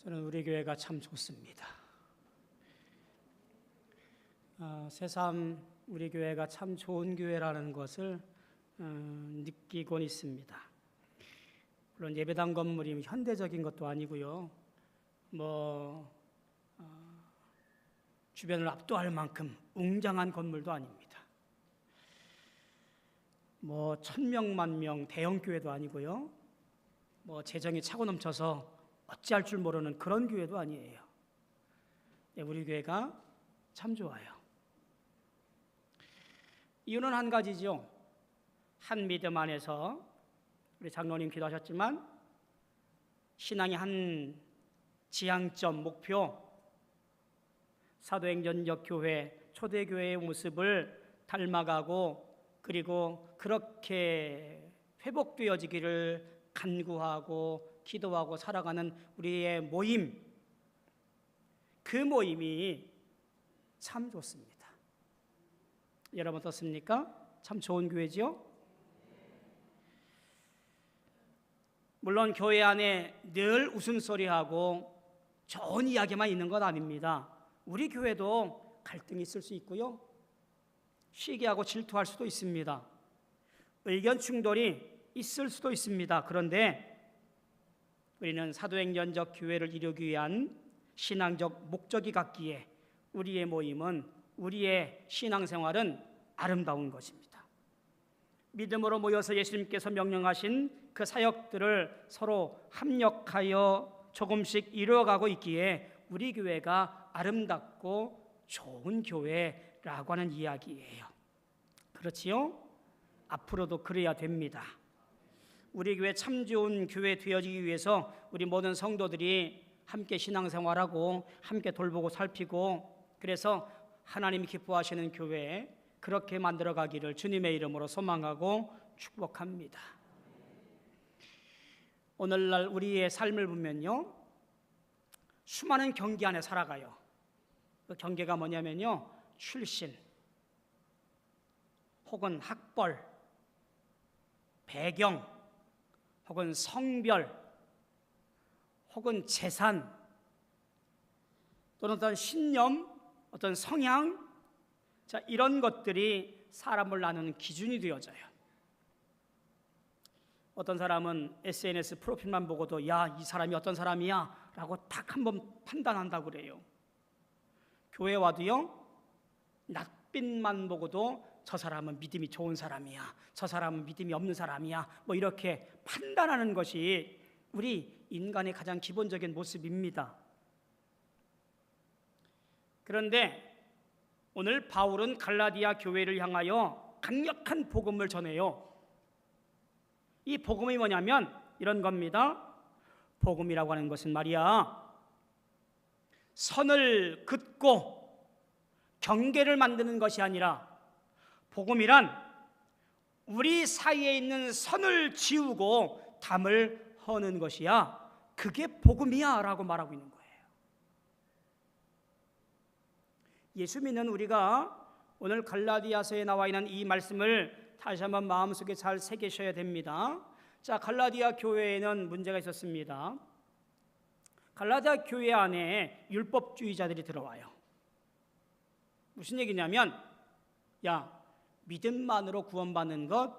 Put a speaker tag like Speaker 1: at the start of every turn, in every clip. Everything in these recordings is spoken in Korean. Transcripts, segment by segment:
Speaker 1: 저는 우리 교회가 참 좋습니다. 새삼 우리 교회가 참 좋은 교회라는 것을 느끼곤 있습니다. 물론 예배당 건물이 현대적인 것도 아니고요. 주변을 압도할 만큼 웅장한 건물도 아닙니다. 1000명, 10,000명 대형 교회도 아니고요. 재정이 차고 넘쳐서 어찌할 줄 모르는 그런 교회도 아니에요. 우리 교회가 참 좋아요. 이유는 한 가지죠. 한 믿음 안에서 우리 장로님 기도하셨지만 신앙의 한 지향점, 목표, 사도행전적 교회, 초대교회의 모습을 닮아가고 그리고 그렇게 회복되어지기를 간구하고 기도하고 살아가는 우리의 모임, 그 모임이 참 좋습니다. 여러분 어떻습니까? 참 좋은 교회지요? 물론 교회 안에 늘 웃음소리하고 좋은 이야기만 있는 것 아닙니다. 우리 교회도 갈등이 있을 수 있고요. 시기하고 질투할 수도 있습니다. 의견 충돌이 있을 수도 있습니다. 그런데 우리는 사도행전적 교회를 이루기 위한 신앙적 목적이 같기에 우리의 모임은, 우리의 신앙생활은 아름다운 것입니다. 믿음으로 모여서 예수님께서 명령하신 그 사역들을 서로 합력하여 조금씩 이루어가고 있기에 우리 교회가 아름답고 좋은 교회라고 하는 이야기예요. 그렇지요? 앞으로도 그래야 됩니다. 우리 교회 참 좋은 교회 되어지기 위해서 우리 모든 성도들이 함께 신앙생활하고 함께 돌보고 살피고 그래서 하나님이 기뻐하시는 교회 그렇게 만들어가기를 주님의 이름으로 소망하고 축복합니다. 오늘날 우리의 삶을 보면요, 수많은 경계 안에 살아가요. 그 경계가 뭐냐면요, 출신 혹은 학벌, 배경 혹은 성별 혹은 재산 또는 어떤 신념, 어떤 성향, 이런 것들이 사람을 나누는 기준이 되어져요. 어떤 사람은 SNS 프로필만 보고도 야, 이 사람이 어떤 사람이야 라고 딱 한번 판단한다고 그래요. 교회 와도요, 낯빛만 보고도 저 사람은 믿음이 좋은 사람이야, 저 사람은 믿음이 없는 사람이야, 이렇게 판단하는 것이 우리 인간의 가장 기본적인 모습입니다. 그런데 오늘 바울은 갈라디아 교회를 향하여 강력한 복음을 전해요. 이 복음이 뭐냐면 이런 겁니다. 복음이라고 하는 것은 말이야, 선을 긋고 경계를 만드는 것이 아니라 복음이란 우리 사이에 있는 선을 지우고 담을 허는 것이야. 그게 복음이야 라고 말하고 있는 거예요. 예수 믿는 우리가 오늘 갈라디아서에 나와 있는 이 말씀을 다시 한번 마음속에 잘 새기셔야 됩니다. 갈라디아 교회에는 문제가 있었습니다. 갈라디아 교회 안에 율법주의자들이 들어와요. 무슨 얘기냐면, 야, 믿음만으로 구원받는 것,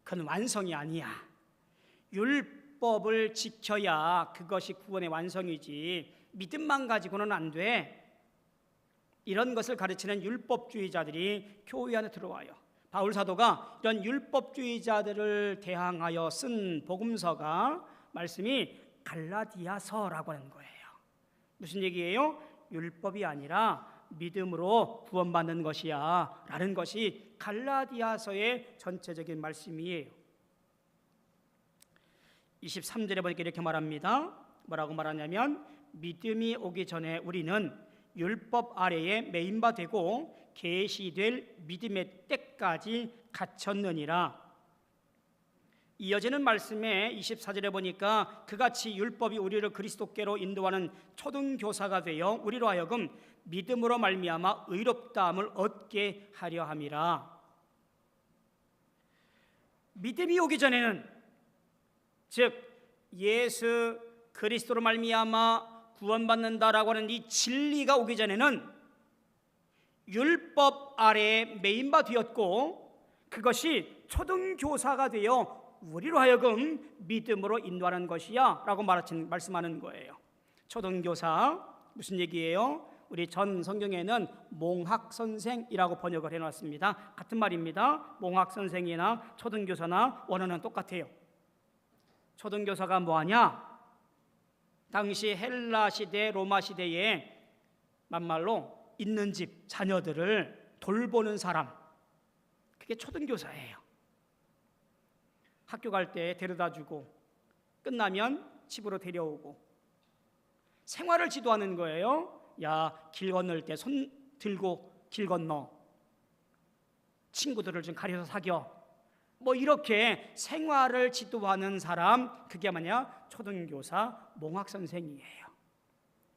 Speaker 1: 그건 완성이 아니야. 율법을 지켜야 그것이 구원의 완성이지 믿음만 가지고는 안 돼. 이런 것을 가르치는 율법주의자들이 교회 안에 들어와요. 바울 사도가 이런 율법주의자들을 대항하여 쓴 복음서가 말씀이 갈라디아서라고 하는 거예요. 무슨 얘기예요? 율법이 아니라 믿음으로 구원받는 것이야 라는 것이 갈라디아서의 전체적인 말씀이에요. 23절에 보니까 이렇게 말합니다. 뭐라고 말하냐면, 믿음이 오기 전에 우리는 율법 아래에 매인바 되고 계시될 믿음의 때까지 갇혔느니라. 이어지는 말씀에 24절에 보니까 그같이 율법이 우리를 그리스도께로 인도하는 초등교사가 되어 우리로 하여금 믿음으로 말미암아 의롭다함을 얻게 하려 함이라. 믿음이 오기 전에는, 즉 예수 그리스도로 말미암아 구원받는다라고 하는 이 진리가 오기 전에는 율법 아래에 매인바 되었고, 그것이 초등교사가 되어 우리로 하여금 믿음으로 인도하는 것이야 라고 말씀하는 거예요. 초등교사 무슨 얘기예요? 우리 전 성경에는 몽학선생이라고 번역을 해놨습니다. 같은 말입니다. 몽학선생이나 초등교사나 원어는 똑같아요. 초등교사가 뭐하냐? 당시 헬라 시대, 로마 시대에 만말로 있는 집 자녀들을 돌보는 사람, 그게 초등교사예요. 학교 갈 때 데려다주고 끝나면 집으로 데려오고 생활을 지도하는 거예요. 야, 길 건널 때 손 들고 길 건너, 친구들을 좀 가려서 사겨, 뭐 이렇게 생활을 지도하는 사람, 그게 뭐냐? 초등교사, 몽학선생이에요.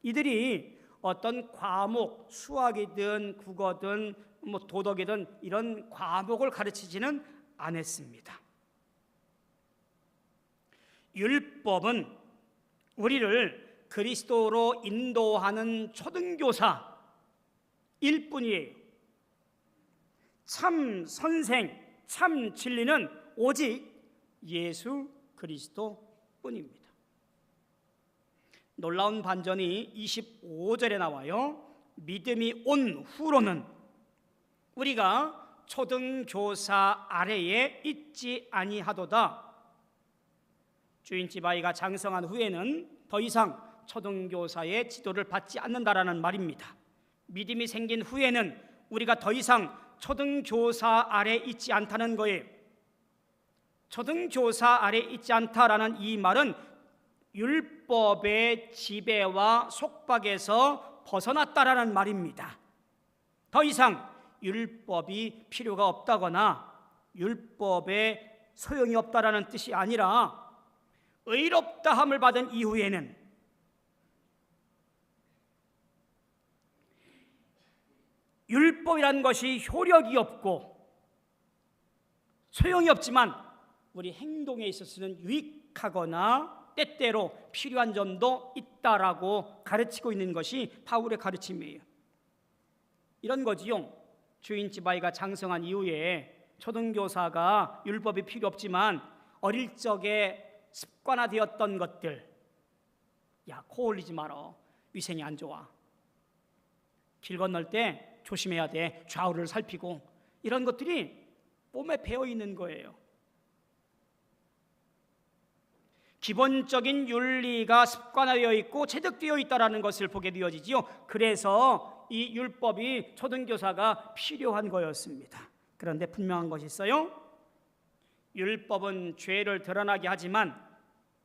Speaker 1: 이들이 어떤 과목, 수학이든 국어든 뭐 도덕이든 이런 과목을 가르치지는 않았습니다. 율법은 우리를 그리스도로 인도하는 초등교사일 뿐이에요. 참 선생, 참 진리는 오직 예수 그리스도뿐입니다. 놀라운 반전이 25절에 나와요. 믿음이 온 후로는 우리가 초등교사 아래에 있지 아니하도다. 주인집 아이가 장성한 후에는 더 이상 초등교사의 지도를 받지 않는다라는 말입니다. 믿음이 생긴 후에는 우리가 더 이상 초등교사 아래 있지 않다는 거예요. 초등교사 아래 있지 않다라는 이 말은 율법의 지배와 속박에서 벗어났다라는 말입니다. 더 이상 율법이 필요가 없다거나 율법에 소용이 없다라는 뜻이 아니라, 의롭다함을 받은 이후에는 율법이라는 것이 효력이 없고 소용이 없지만 우리 행동에 있어서는 유익하거나 때때로 필요한 점도 있다라고 가르치고 있는 것이 바울의 가르침이에요. 이런 거지요. 주인집 아이가 장성한 이후에 초등교사가 율법이 필요 없지만 어릴 적에 습관화되었던 것들, 야, 코 올리지 마라, 위생이 안 좋아, 길 건널 때 조심해야 돼, 좌우를 살피고, 이런 것들이 몸에 배어 있는 거예요. 기본적인 윤리가 습관화되어 있고 체득되어 있다는 것을 보게 되어지지요. 그래서 이 율법이 초등교사가 필요한 거였습니다. 그런데 분명한 것이 있어요. 율법은 죄를 드러나게 하지만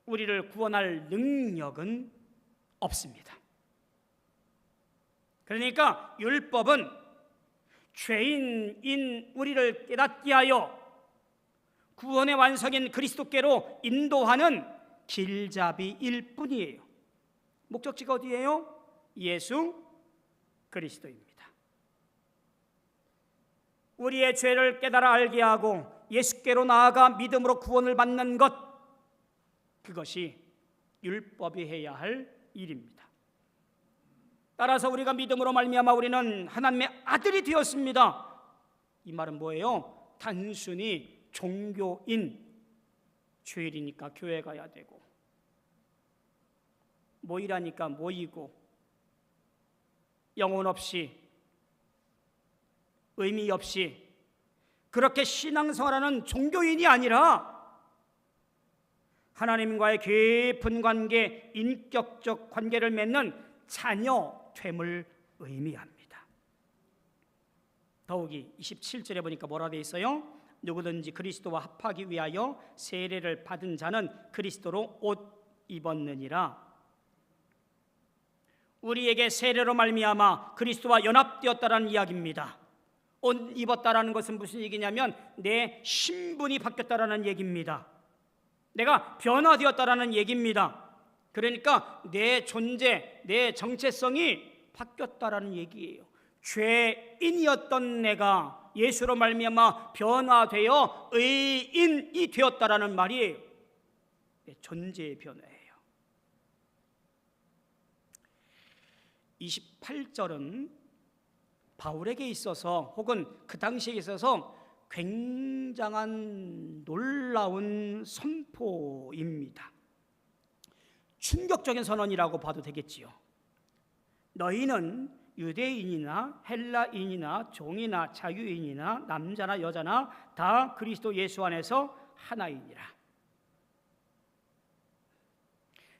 Speaker 1: 우리를 구원할 능력은 없습니다. 그러니까 율법은 죄인인 우리를 깨닫게 하여 구원의 완성인 그리스도께로 인도하는 길잡이일 뿐이에요. 목적지가 어디예요? 예수 그리스도입니다. 우리의 죄를 깨달아 알게 하고 예수께로 나아가 믿음으로 구원을 받는 것, 그것이 율법이 해야 할 일입니다. 따라서 우리가 믿음으로 말미암아 우리는 하나님의 아들이 되었습니다. 이 말은 뭐예요? 단순히 종교인, 주일이니까 교회 가야 되고, 모이라니까 모이고, 영혼 없이, 의미 없이 그렇게 신앙생활하는 종교인이 아니라 하나님과의 깊은 관계, 인격적 관계를 맺는 자녀됨을 의미합니다. 더욱이 27절에 보니까 뭐라 되어 있어요? 누구든지 그리스도와 합하기 위하여 세례를 받은 자는 그리스도로 옷 입었느니라. 우리에게 세례로 말미암아 그리스도와 연합되었다라는 이야기입니다. 옷 입었다라는 것은 무슨 얘기냐면 내 신분이 바뀌었다라는 얘기입니다. 내가 변화되었다라는 얘기입니다. 그러니까 내 존재, 내 정체성이 바뀌었다라는 얘기예요. 죄인이었던 내가 예수로 말미암아 변화되어 의인이 되었다라는 말이에요. 내 존재의 변화예요. 28절은 바울에게 있어서 혹은 그 당시에 있어서 굉장한 놀라운 선포입니다. 충격적인 선언이라고 봐도 되겠지요. 너희는 유대인이나 헬라인이나 종이나 자유인이나 남자나 여자나 다 그리스도 예수 안에서 하나이니라.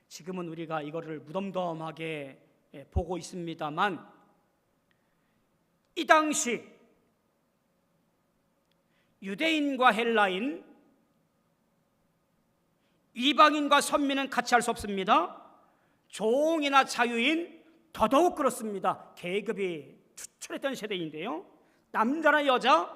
Speaker 1: 지금은 우리가 이거를 무덤덤하게 보고 있습니다만 이 당시 유대인과 헬라인, 이방인과 선민은 같이 할 수 없습니다. 종이나 자유인 더더욱 그렇습니다. 계급이 추출했던 세대인데요. 남자나 여자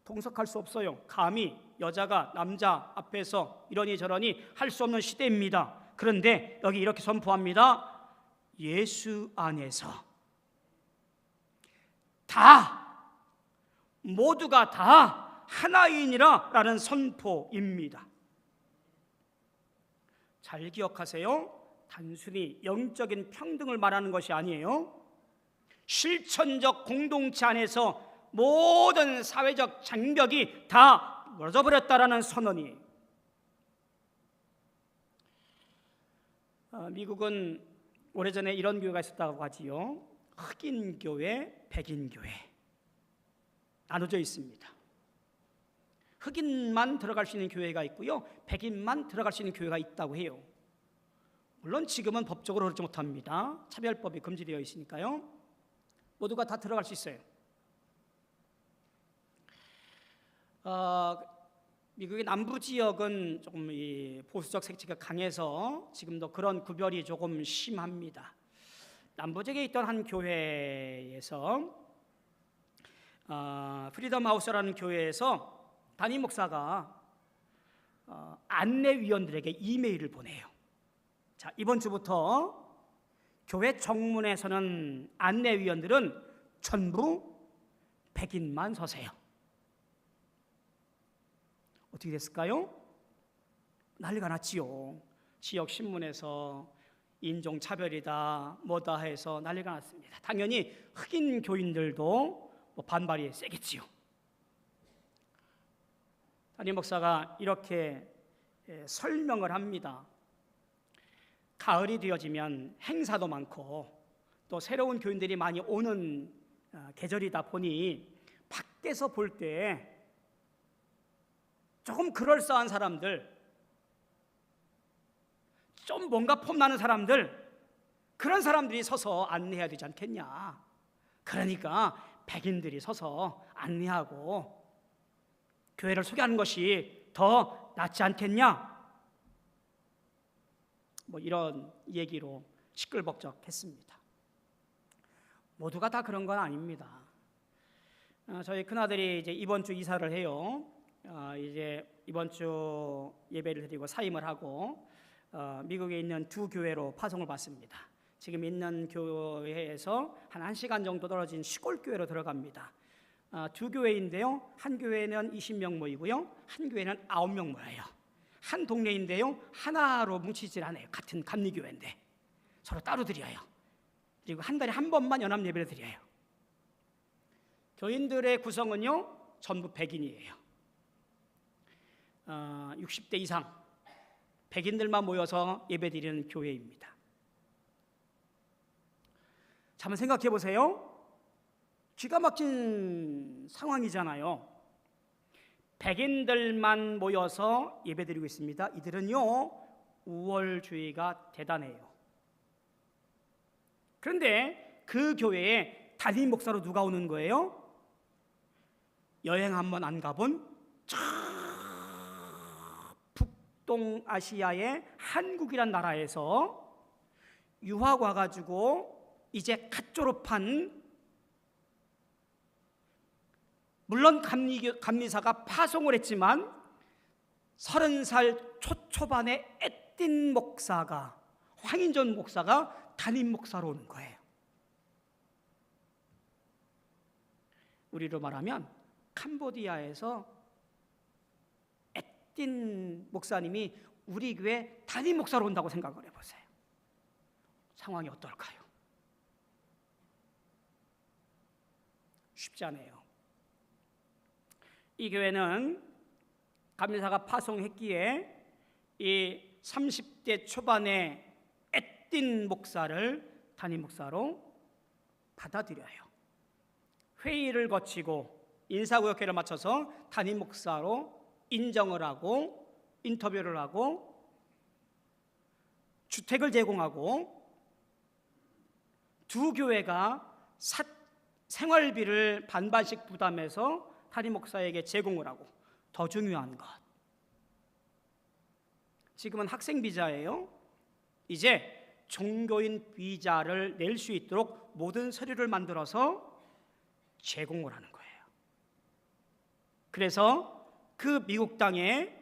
Speaker 1: 동석할 수 없어요. 감히 여자가 남자 앞에서 이러니 저러니 할 수 없는 시대입니다. 그런데 여기 이렇게 선포합니다. 예수 안에서 다, 모두가 다 하나이니라 라는 선포입니다. 잘 기억하세요. 단순히 영적인 평등을 말하는 것이 아니에요. 실천적 공동체 안에서 모든 사회적 장벽이 다 무너져버렸다라는 선언이에요. 미국은 오래전에 이런 교회가 있었다고 하지요. 흑인 교회, 백인 교회 나눠져 있습니다. 흑인만 들어갈 수 있는 교회가 있고요, 백인만 들어갈 수 있는 교회가 있다고 해요. 물론 지금은 법적으로 그렇지 못합니다. 차별법이 금지되어 있으니까요. 모두가 다 들어갈 수 있어요. 미국의 남부 지역은 조금 이 보수적 색채가 강해서 지금도 그런 구별이 조금 심합니다. 남부 지역에 있던 한 교회에서 프리덤 하우스라는 교회에서 담임 목사가 안내위원들에게 이메일을 보내요. 자, 이번 주부터 교회 정문에서는 안내위원들은 전부 백인만 서세요. 어떻게 됐을까요? 난리가 났지요. 지역 신문에서 인종차별이다 뭐다 해서 난리가 났습니다. 당연히 흑인 교인들도 반발이 세겠지요. 담임 목사가 이렇게 설명을 합니다. 가을이 되어지면 행사도 많고 또 새로운 교인들이 많이 오는 계절이다 보니 밖에서 볼 때 조금 그럴싸한 사람들, 좀 뭔가 폼나는 사람들, 그런 사람들이 서서 안내해야 되지 않겠냐. 그러니까 백인들이 서서 안내하고 교회를 소개하는 것이 더 낫지 않겠냐. 뭐 이런 얘기로 시끌벅적했습니다. 모두가 다 그런 건 아닙니다. 저희 큰아들이 이제 이번 주 이사를 해요. 이제 이번 주 예배를 드리고 사임을 하고 미국에 있는 두 교회로 파송을 받습니다. 지금 있는 교회에서 한 1시간 정도 떨어진 시골 교회로 들어갑니다. 두 교회인데요. 한 교회는 20명 모이고요, 한 교회는 9명 모여요. 한 동네인데요, 하나로 뭉치질 않아요. 같은 감리교회인데 서로 따로 드려요. 그리고 한 달에 한 번만 연합 예배를 드려요. 교인들의 구성은요 전부 백인이에요. 60대 이상 백인들만 모여서 예배드리는 교회입니다. 자, 한번 생각해 보세요. 기가 막힌 상황이잖아요. 백인들만 모여서 예배드리고 있습니다. 이들은요 우월주의가 대단해요. 그런데 그 교회에 담임 목사로 누가 오는 거예요? 여행 한번 안 가본 북동아시아의 한국이란 나라에서 유학 와가지고 이제 갓 졸업한, 물론 감리사가 파송을 했지만 30살 초초반의 애띤 목사가, 황인전 목사가 담임 목사로 오는 거예요. 우리로 말하면 캄보디아에서 애띤 목사님이 우리 교회 담임 목사로 온다고 생각을 해보세요. 상황이 어떨까요? 쉽지 않아요. 이 교회는 감리사가 파송했기에 이 30대 초반의 애띤 목사를 담임 목사로 받아들여요. 회의를 거치고 인사구역회를 마쳐서 담임 목사로 인정을 하고 인터뷰를 하고 주택을 제공하고 두 교회가 생활비를 반반씩 부담해서 담임 목사에게 제공을 하고, 더 중요한 것, 지금은 학생 비자예요. 이제 종교인 비자를 낼 수 있도록 모든 서류를 만들어서 제공을 하는 거예요. 그래서 그 미국 땅에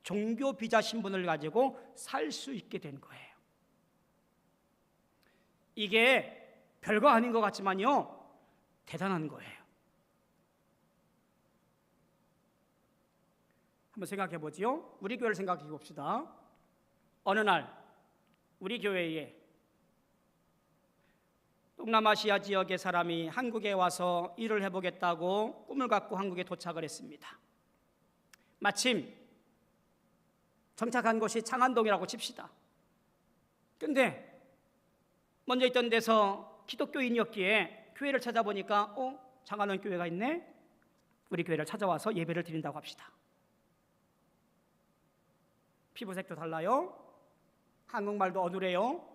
Speaker 1: 종교 비자 신분을 가지고 살 수 있게 된 거예요. 이게 별거 아닌 것 같지만요, 대단한 거예요. 한번 생각해 보지요. 우리 교회를 생각해 봅시다. 어느 날 우리 교회에 동남아시아 지역의 사람이 한국에 와서 일을 해보겠다고 꿈을 갖고 한국에 도착을 했습니다. 마침 정착한 곳이 창안동이라고 칩시다. 근데 먼저 있던 데서 기독교인이었기에 교회를 찾아보니까 창안동 교회가 있네. 우리 교회를 찾아와서 예배를 드린다고 합시다. 피부색도 달라요. 한국말도 어눌해요.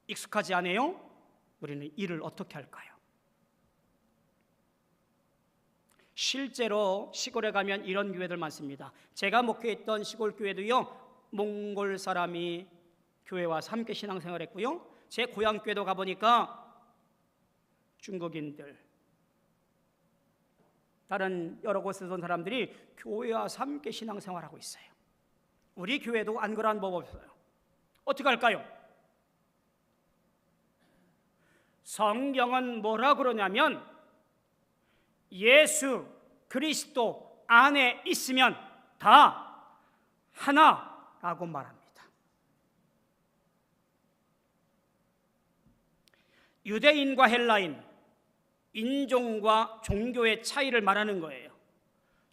Speaker 1: 익숙하지 않아요. 우리는 일을 어떻게 할까요? 실제로 시골에 가면 이런 교회들 많습니다. 제가 목회했던 시골 교회도요, 몽골 사람이 교회 와서 함께 신앙생활했고요, 제 고향 교회도 가보니까 중국인들, 다른 여러 곳에서 온 사람들이 교회 와서 함께 신앙생활하고 있어요. 우리 교회도 안 그러한 법 없어요. 어떻게 할까요? 성경은 뭐라 그러냐면 예수 그리스도 안에 있으면 다 하나라고 말합니다. 유대인과 헬라인, 인종과 종교의 차이를 말하는 거예요.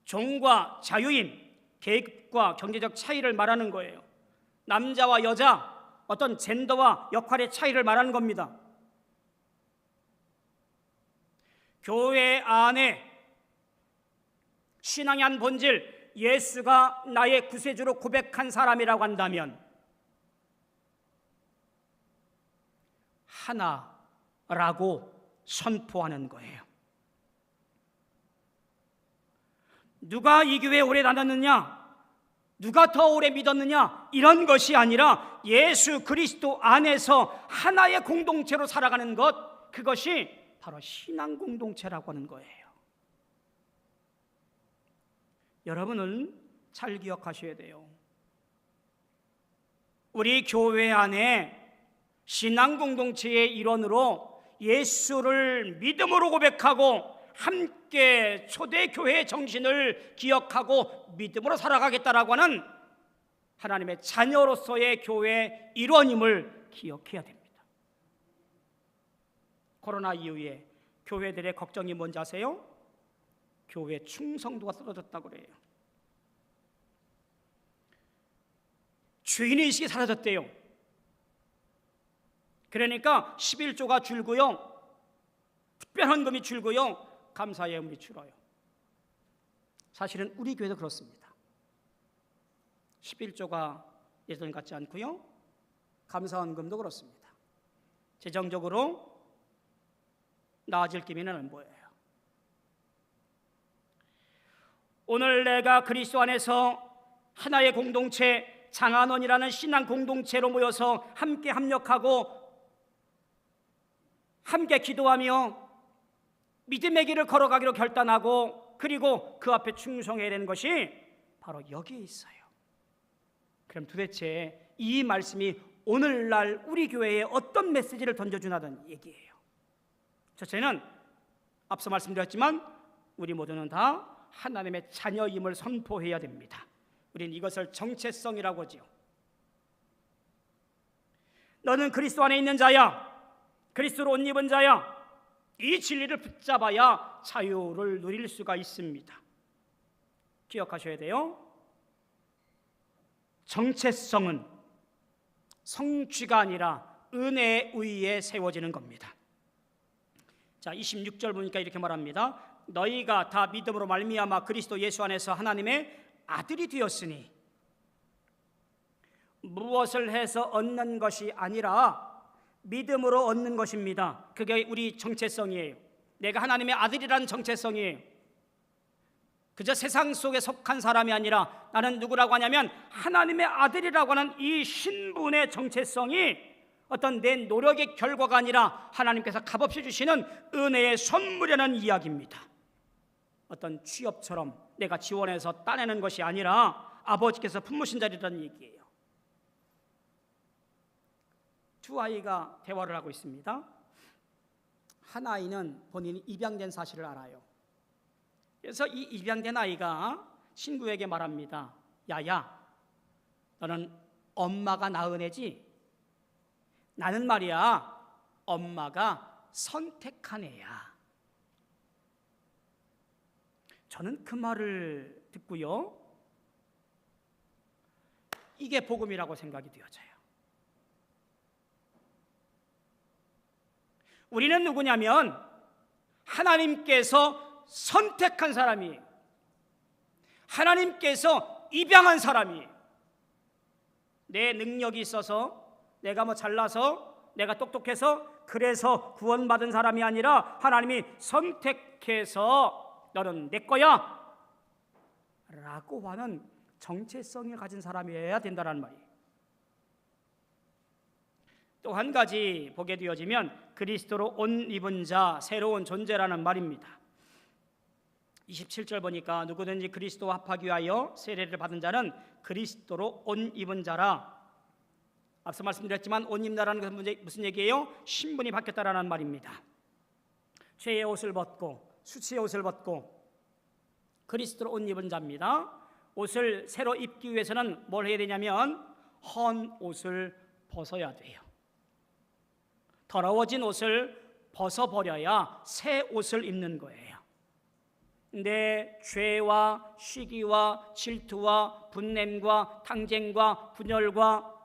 Speaker 1: 종과 자유인, 계급과 경제적 차이를 말하는 거예요. 남자와 여자, 어떤 젠더와 역할의 차이를 말하는 겁니다. 교회 안에 신앙의 한 본질, 예수가 나의 구세주로 고백한 사람이라고 한다면 하나라고 선포하는 거예요. 누가 이 교회에 오래 다녔느냐, 누가 더 오래 믿었느냐, 이런 것이 아니라 예수 그리스도 안에서 하나의 공동체로 살아가는 것, 그것이 바로 신앙 공동체라고 하는 거예요. 여러분은 잘 기억하셔야 돼요. 우리 교회 안에 신앙 공동체의 일원으로 예수를 믿음으로 고백하고 함께 초대교회의 정신을 기억하고 믿음으로 살아가겠다라고 하는 하나님의 자녀로서의 교회 일원임을 기억해야 됩니다. 코로나 이후에 교회들의 걱정이 뭔지 아세요? 교회 충성도가 떨어졌다고 그래요. 주인의식이 사라졌대요. 그러니까 11조가 줄고요, 특별헌금이 줄고요, 감사예금이 줄어요. 사실은 우리 교회도 그렇습니다. 11조가 예전 같지 않고요, 감사헌금도 그렇습니다. 재정적으로 나아질 기미는 안 보여요. 오늘 내가 그리스도 안에서 하나의 공동체, 장안원이라는 신앙 공동체로 모여서 함께 합력하고 함께 기도하며 믿음의 길을 걸어가기로 결단하고, 그리고 그 앞에 충성해야 되는 것이 바로 여기에 있어요. 그럼 도대체 이 말씀이 오늘날 우리 교회에 어떤 메시지를 던져주나는 얘기예요. 첫째는 앞서 말씀드렸지만 우리 모두는 다 하나님의 자녀임을 선포해야 됩니다. 우리는 이것을 정체성이라고 하지요. 너는 그리스도 안에 있는 자야, 그리스도로 옷 입은 자야, 이 진리를 붙잡아야 자유를 누릴 수가 있습니다. 기억하셔야 돼요. 정체성은 성취가 아니라 은혜에 의해 세워지는 겁니다. 자, 26절 보니까 이렇게 말합니다. 너희가 다 믿음으로 말미암아 그리스도 예수 안에서 하나님의 아들이 되었으니 무엇을 해서 얻는 것이 아니라 믿음으로 얻는 것입니다. 그게 우리 정체성이에요. 내가 하나님의 아들이라는 정체성이에요. 그저 세상 속에 속한 사람이 아니라 나는 누구라고 하냐면 하나님의 아들이라고 하는 이 신분의 정체성이 어떤 내 노력의 결과가 아니라 하나님께서 값없이 주시는 은혜의 선물이라는 이야기입니다. 어떤 취업처럼 내가 지원해서 따내는 것이 아니라 아버지께서 품으신 자리라는 얘기예요. 두 아이가 대화를 하고 있습니다. 한 아이는 본인이 입양된 사실을 알아요. 그래서 이 입양된 아이가 친구에게 말합니다. 야야, 너는 엄마가 낳은 애지? 나는 말이야, 엄마가 선택한 애야. 저는 그 말을 듣고요, 이게 복음이라고 생각이 되어져요. 우리는 누구냐면 하나님께서 선택한 사람이에요. 하나님께서 입양한 사람이에요. 내 능력이 있어서, 내가 잘나서, 내가 똑똑해서 그래서 구원받은 사람이 아니라 하나님이 선택해서 너는 내 거야 라고 하는 정체성을 가진 사람이어야 된다는 말이에요. 또 한 가지 보게 되어지면 그리스도로 옷 입은 자, 새로운 존재라는 말입니다. 27절 보니까 누구든지 그리스도와 합하기 위하여 세례를 받은 자는 그리스도로 옷 입은 자라. 앞서 말씀드렸지만 옷 입는다는 것은 무슨 얘기예요? 신분이 바뀌었다라는 말입니다. 죄의 옷을 벗고 수치의 옷을 벗고 그리스도로 옷 입은 자입니다. 옷을 새로 입기 위해서는 뭘 해야 되냐면 헌 옷을 벗어야 돼요. 더러워진 옷을 벗어버려야 새 옷을 입는 거예요. 내 죄와 시기와 질투와 분냄과 탕쟁과 분열과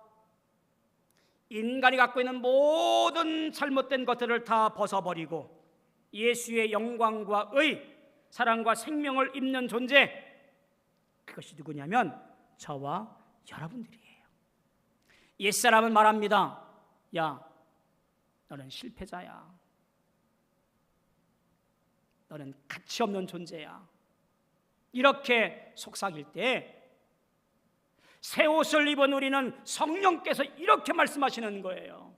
Speaker 1: 인간이 갖고 있는 모든 잘못된 것들을 다 벗어버리고 예수의 영광과 의, 사랑과 생명을 입는 존재, 그것이 누구냐면 저와 여러분들이에요. 옛사람은 말합니다. 야, 너는 실패자야. 너는 가치 없는 존재야. 이렇게 속삭일 때 새 옷을 입은 우리는 성령께서 이렇게 말씀하시는 거예요.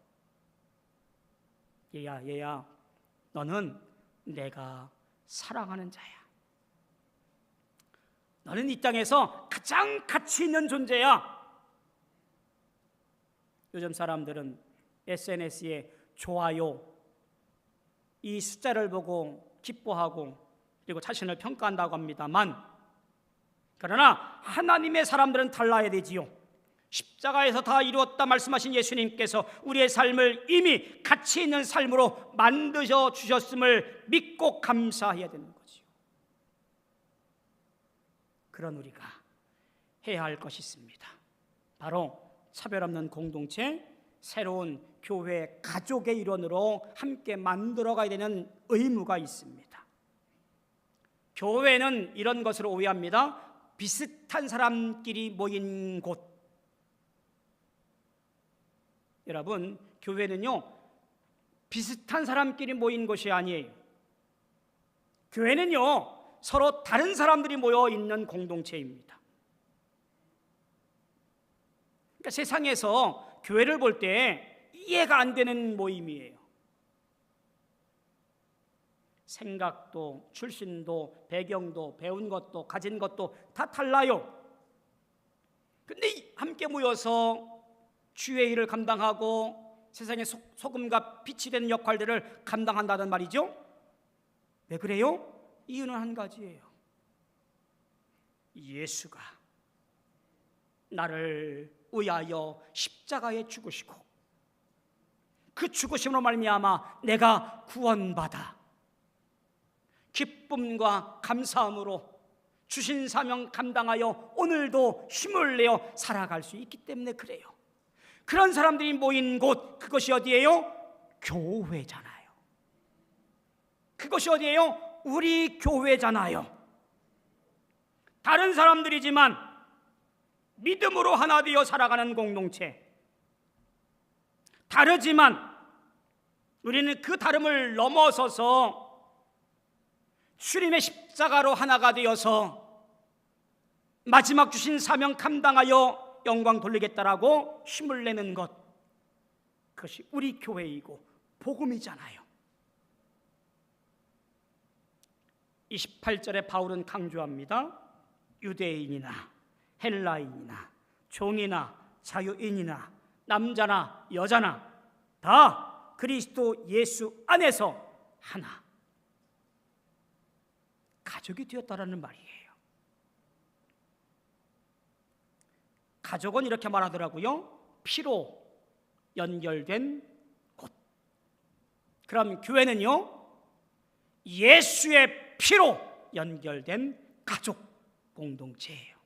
Speaker 1: 얘야, 너는 내가 사랑하는 자야. 너는 이 땅에서 가장 가치 있는 존재야. 요즘 사람들은 SNS에 좋아요, 이 숫자를 보고 기뻐하고 그리고 자신을 평가한다고 합니다만, 그러나 하나님의 사람들은 달라야 되지요. 십자가에서 다 이루었다 말씀하신 예수님께서 우리의 삶을 이미 가치 있는 삶으로 만드셔 주셨음을 믿고 감사해야 되는 거지요. 그런 우리가 해야 할 것이 있습니다. 바로 차별 없는 공동체, 새로운 교회 가족의 일원으로 함께 만들어가야 되는 의무가 있습니다. 교회는 이런 것으로 오해합니다. 비슷한 사람끼리 모인 곳. 여러분, 교회는요 비슷한 사람끼리 모인 곳이 아니에요. 교회는요 서로 다른 사람들이 모여 있는 공동체입니다. 그러니까 세상에서 교회를 볼 때 이해가 안 되는 모임이에요. 생각도, 출신도, 배경도, 배운 것도, 가진 것도 다 달라요. 근데 함께 모여서 주의 일을 감당하고 세상의 소금과 빛이 되는 역할들을 감당한다는 말이죠. 왜 그래요? 이유는 한 가지예요. 예수가 나를 위하여 십자가에 죽으시고 그 죽으심으로 말미암아 내가 구원받아 기쁨과 감사함으로 주신 사명 감당하여 오늘도 힘을 내어 살아갈 수 있기 때문에 그래요. 그런 사람들이 모인 곳, 그것이 어디예요? 교회잖아요. 그것이 어디예요? 우리 교회잖아요. 다른 사람들이지만 믿음으로 하나 되어 살아가는 공동체. 다르지만 우리는 그 다름을 넘어서서 주님의 십자가로 하나가 되어서 마지막 주신 사명 감당하여 영광 돌리겠다라고 힘을 내는 것, 그것이 우리 교회이고 복음이잖아요. 28절에 바울은 강조합니다. 유대인이나 헬라인이나 종이나 자유인이나 남자나 여자나 다 그리스도 예수 안에서 하나, 가족이 되었다라는 말이에요. 가족은 이렇게 말하더라고요. 피로 연결된 곳. 그럼 교회는요, 예수의 피로 연결된 가족 공동체예요.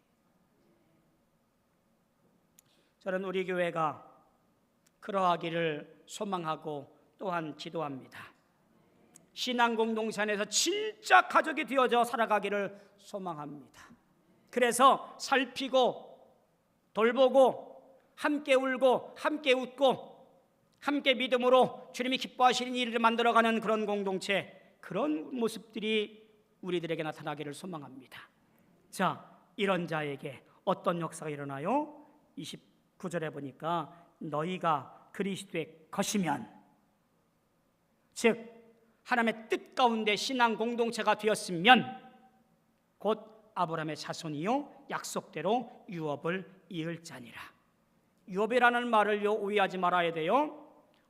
Speaker 1: 저는 우리 교회가 그러하기를 소망하고 또한 기도합니다. 신앙 공동체 안에서 진짜 가족이 되어져 살아가기를 소망합니다. 그래서 살피고 돌보고 함께 울고 함께 웃고 함께 믿음으로 주님이 기뻐하시는 일을 만들어가는 그런 공동체, 그런 모습들이 우리들에게 나타나기를 소망합니다. 자, 이런 자에게 어떤 역사가 일어나요? 29절에 보니까 너희가 그리스도의 것이면, 즉 하나님의 뜻 가운데 신앙 공동체가 되었으면 곧 아브라함의 자손이요 약속대로 유업을 이을 자니라. 유업이라는 말을요 오해하지 말아야 돼요.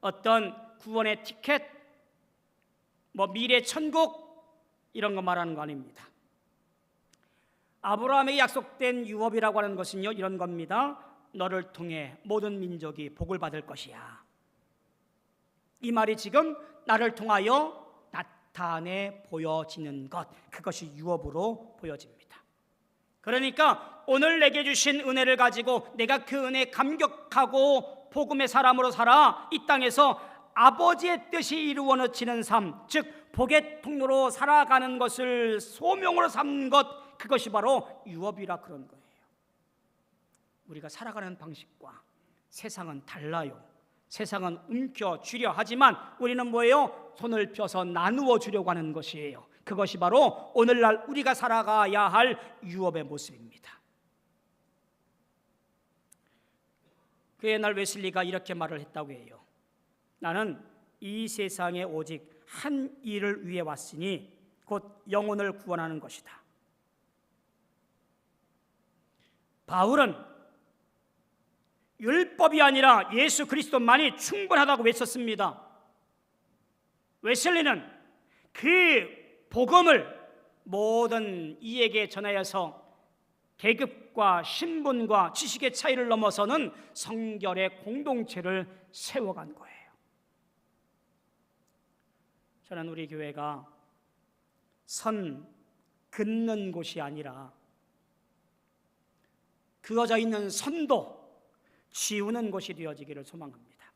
Speaker 1: 어떤 구원의 티켓, 미래 천국 이런 거 말하는 거 아닙니다. 아브라함의 약속된 유업이라고 하는 것은요 이런 겁니다. 너를 통해 모든 민족이 복을 받을 것이야. 이 말이 지금 나를 통하여 나타내 보여지는 것, 그것이 유업으로 보여집니다. 그러니까 오늘 내게 주신 은혜를 가지고 내가 그 은혜에 감격하고 복음의 사람으로 살아 이 땅에서 아버지의 뜻이 이루어지는 삶, 즉 복의 통로로 살아가는 것을 소명으로 삼는 것, 그것이 바로 유업이라 그런 거예요. 우리가 살아가는 방식과 세상은 달라요. 세상은 움켜쥐려 하지만 우리는 뭐예요? 손을 펴서 나누어 주려고 하는 것이에요. 그것이 바로 오늘날 우리가 살아가야 할 유업의 모습입니다. 그 옛날 웨슬리가 이렇게 말을 했다고 해요. 나는 이 세상에 오직 한 일을 위해 왔으니 곧 영혼을 구원하는 것이다. 바울은 율법이 아니라 예수 그리스도만이 충분하다고 외쳤습니다. 웨슬리는 그 복음을 모든 이에게 전하여서 계급과 신분과 지식의 차이를 넘어서는 성결의 공동체를 세워간 거예요. 저는 우리 교회가 선 긋는 곳이 아니라 그어져 있는 선도 지우는 곳이 되어지기를 소망합니다.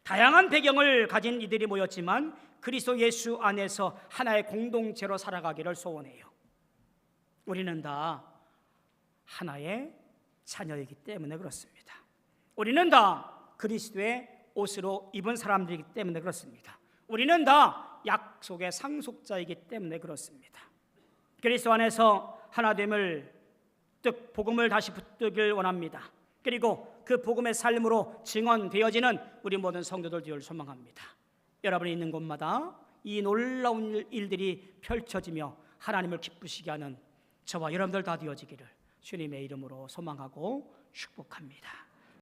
Speaker 1: 다양한 배경을 가진 이들이 모였지만 그리스도 예수 안에서 하나의 공동체로 살아가기를 소원해요. 우리는 다 하나의 자녀이기 때문에 그렇습니다. 우리는 다 그리스도의 옷으로 입은 사람들이기 때문에 그렇습니다. 우리는 다 약속의 상속자이기 때문에 그렇습니다. 그리스도 안에서 하나됨을, 즉 복음을 다시 붙들길 원합니다. 그리고 그 복음의 삶으로 증언되어지는 우리 모든 성도들 되기를 소망합니다. 여러분이 있는 곳마다 이 놀라운 일들이 펼쳐지며 하나님을 기쁘시게 하는 저와 여러분들 다 되어지기를 주님의 이름으로 소망하고 축복합니다.